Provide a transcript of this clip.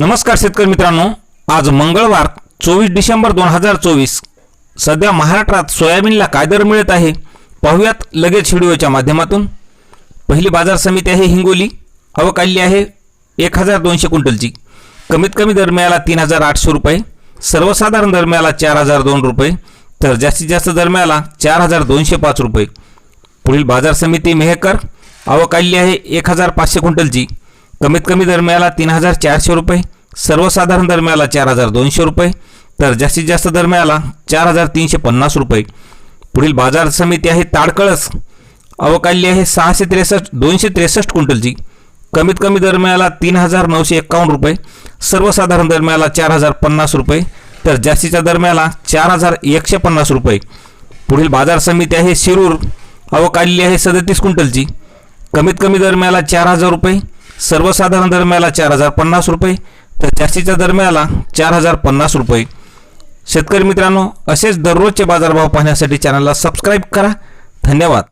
नमस्कार शेतकरी मित्रांनो, आज मंगळवार 24 डिसेंबर 2024. सध्या महाराष्ट्रात सोयाबीनला काय दर मिळत आहे पाहूयात लगेच व्हिडिओच्या माध्यमातून. पहिली बाजार समिती आहे हिंगोली. आवक आली आहे 1200 क्विंटलची. कमीत कमी दर मिळाला 3800 रुपये, सर्वसाधारण दर मिळाला 4002 रुपये, तर जास्तीत जास्त दर मिळाला 4205 रुपये. पुढील बाजार समिती मेहकर. आवक आली आहे 1500 क्विंटलची. कमीत कमी दर मिळाला 3400 रुपये, सर्वसाधारण दर मिळाला 4200 रुपये, तर जास्तीत जास्त दर मिळाला 4350 रुपये. पुढील बाजार समिती आहे ताडकळस. आवक आली आहे 263 क्विंटलची. कमीत कमी दर मिळाला 3951 रुपये, सर्वसाधारण दर मिळाला 4050 रुपये, तर जास्तीचा दर मिळाला 4150 रुपये. पुढील बाजार समिती आहे शिरूर. आवक आली आहे 37 क्विंटलची. कमीत कमी दर मिळाला 4000 रुपये, सर्वसाधारण दर मिळाला 4050 रुपये, तर जास्तीचा दर मिळाला 4050 रुपये. शेतकरी मित्रांनो, असेच दररोजचे बाजारभाव पाहण्यासाठी चॅनलला सबस्क्राईब करा. धन्यवाद.